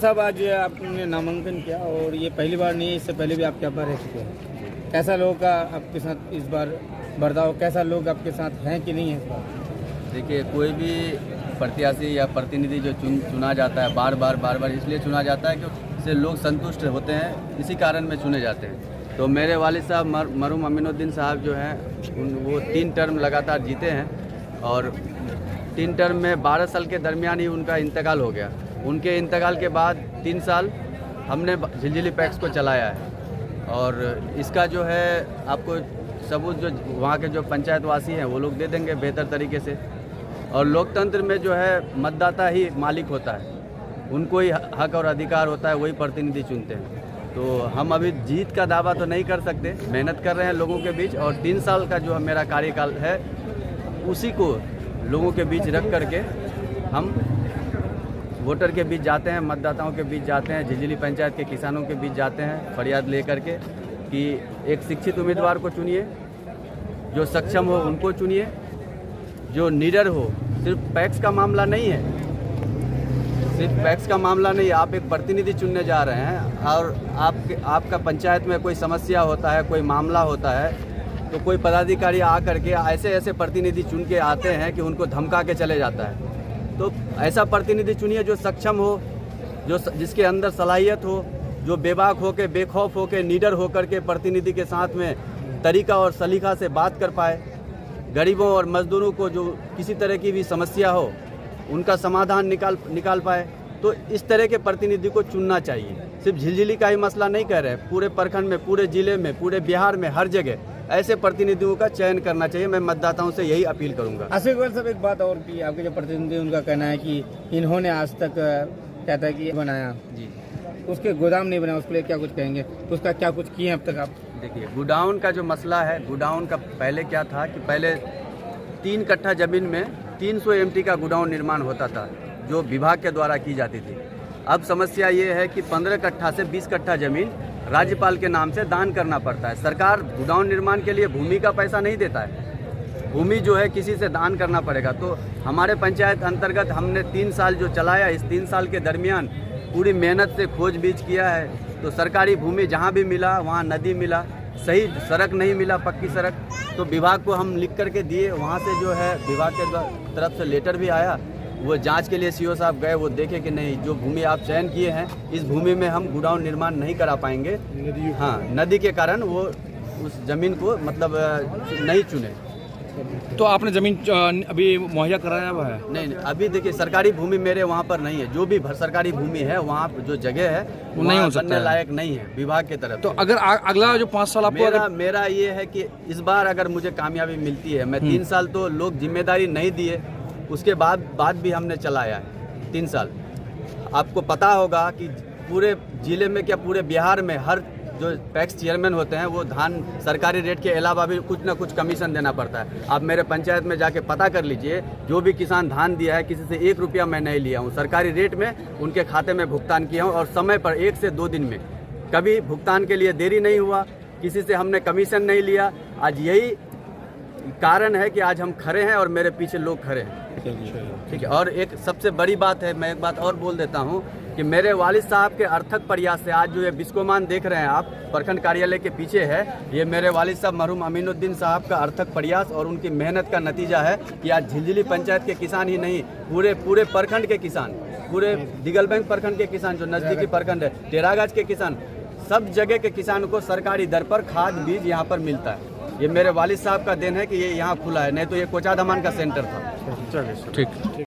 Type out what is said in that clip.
साहब, आज आपने नामांकन किया और ये पहली बार नहीं है, इससे पहले भी आप यहाँ पर रह चुके हैं। कैसा लोगों का आपके साथ इस बार बर्ताव, कैसा लोग आपके साथ हैं कि नहीं है इस बार? देखिए, कोई भी प्रत्याशी या प्रतिनिधि जो चुना जाता है बार बार इसलिए चुना जाता है कि इससे लोग संतुष्ट होते हैं, इसी कारण में चुने जाते हैं। तो मेरे वालिद साहब मरहूम अमीनुद्दीन साहब जो हैं वो 3 टर्म लगातार जीते हैं और 3 टर्म में 12 साल के दरमियान ही उनका इंतकाल हो गया। उनके इंतकाल के बाद 3 साल हमने झिलझिली पैक्स को चलाया है और इसका जो है आपको सबूत जो वहाँ के जो पंचायतवासी हैं वो लोग दे देंगे बेहतर तरीके से। और लोकतंत्र में जो है मतदाता ही मालिक होता है, उनको ही हक और अधिकार होता है, वही प्रतिनिधि चुनते हैं। तो हम अभी जीत का दावा तो नहीं कर सकते, मेहनत कर रहे हैं लोगों के बीच और 3 साल का जो मेरा कार्यकाल है उसी को लोगों के बीच रख करके हम वोटर के बीच जाते हैं, मतदाताओं के बीच जाते हैं, झिलझिली पंचायत के किसानों के बीच जाते हैं फरियाद ले करके कि एक शिक्षित उम्मीदवार को चुनिए, जो सक्षम हो उनको चुनिए, जो निडर हो। सिर्फ पैक्स का मामला नहीं है, सिर्फ पैक्स का मामला नहीं है, आप एक प्रतिनिधि चुनने जा रहे हैं और आपका पंचायत में कोई समस्या होता है, कोई मामला होता है तो कोई पदाधिकारी आ करके ऐसे प्रतिनिधि चुन के आते हैं कि उनको धमका के चले जाता है। तो ऐसा प्रतिनिधि चुनिए जो सक्षम हो, जो जिसके अंदर सलाहियत हो, जो बेबाक हो के बेखौफ हो के निडर होकर के प्रतिनिधि के साथ में तरीका और सलीका से बात कर पाए। गरीबों और मजदूरों को जो किसी तरह की भी समस्या हो उनका समाधान निकाल पाए। तो इस तरह के प्रतिनिधि को चुनना चाहिए। सिर्फ झिलझिली का ही मसला नहीं कह रहे, पूरे प्रखंड में, पूरे जिले में, पूरे बिहार में, हर जगह ऐसे प्रतिनिधियों का चयन करना चाहिए। मैं मतदाताओं से यही अपील करूंगा। आसिफ इकबाल साहब, एक बात और की, आपके जो प्रतिनिधि उनका कहना है कि इन्होंने आज तक कहता है कि बनाया जी, उसके गोदाम नहीं बना, उसके लिए क्या कुछ कहेंगे? उसका क्या कुछ किए अब तक आप? देखिए, गोडाउन का जो मसला है, गोडाउन का पहले क्या था कि पहले 3 कट्ठा ज़मीन में 300 MT का गोडाउन निर्माण होता था जो विभाग के द्वारा की जाती थी। अब समस्या ये है कि 15 कट्ठा से 20 कट्ठा ज़मीन राज्यपाल के नाम से दान करना पड़ता है। सरकार गोडाउन निर्माण के लिए भूमि का पैसा नहीं देता है, भूमि जो है किसी से दान करना पड़ेगा। तो हमारे पंचायत अंतर्गत हमने 3 साल जो चलाया, इस 3 साल के दरमियान पूरी मेहनत से खोज-बीज किया है। तो सरकारी भूमि जहाँ भी मिला वहाँ नदी मिला, सही सड़क नहीं मिला, पक्की सड़क, तो विभाग को हम लिख करके दिए। वहाँ से जो है विभाग के तरफ से लेटर भी आया, वो जांच के लिए CO साहब गए, वो देखे कि नहीं, जो भूमि आप चयन किए हैं इस भूमि में हम गोडाउन निर्माण नहीं करा पाएंगे। हाँ, नदी के कारण वो उस ज़मीन को मतलब नहीं चुने। तो आपने ज़मीन अभी मुहैया कराया हुआ है? नहीं, अभी देखिए सरकारी भूमि मेरे वहाँ पर नहीं है। जो भी सरकारी भूमि है वहाँ जो जगह है वो नहीं हो बनने लायक नहीं है विभाग की तरफ। तो अगर अगला जो 5 साल आपको मेरा ये है कि इस बार अगर मुझे कामयाबी मिलती है, मैं 3 साल तो लोग जिम्मेदारी नहीं दिए, उसके बाद भी हमने चलाया है 3 साल। आपको पता होगा कि पूरे जिले में क्या पूरे बिहार में हर जो पैक्स चेयरमैन होते हैं वो धान सरकारी रेट के अलावा भी कुछ ना कुछ कमीशन देना पड़ता है। आप मेरे पंचायत में जाके पता कर लीजिए, जो भी किसान धान दिया है किसी से 1 रुपया मैं नहीं लिया हूँ। सरकारी रेट में उनके खाते में भुगतान किया हूँ और समय पर 1 से 2 दिन में, कभी भुगतान के लिए देरी नहीं हुआ, किसी से हमने कमीशन नहीं लिया। आज यही कारण है कि आज हम खड़े हैं और मेरे पीछे लोग खड़े हैं। ठीक है। और एक सबसे बड़ी बात है, मैं एक बात और बोल देता हूँ कि मेरे वालिद साहब के अर्थक प्रयास से आज जो ये बिस्कोमान देख रहे हैं आप, प्रखंड कार्यालय के पीछे है, ये मेरे वालिद साहब मरहूम अमीनुद्दीन साहब का अर्थक प्रयास और उनकी मेहनत का नतीजा है कि आज झिलझिली पंचायत के किसान ही नहीं, पूरे प्रखंड के किसान, पूरे दिगलबैंक प्रखंड के किसान, जो नज़दीकी प्रखंड है, टेरागाज के किसान, सब जगह के किसानों को सरकारी दर पर खाद बीज यहाँ पर मिलता है। ये मेरे वालिद साहब का देन है कि ये यहाँ खुला है, नहीं तो ये कोचाधमान का सेंटर था। ठीक।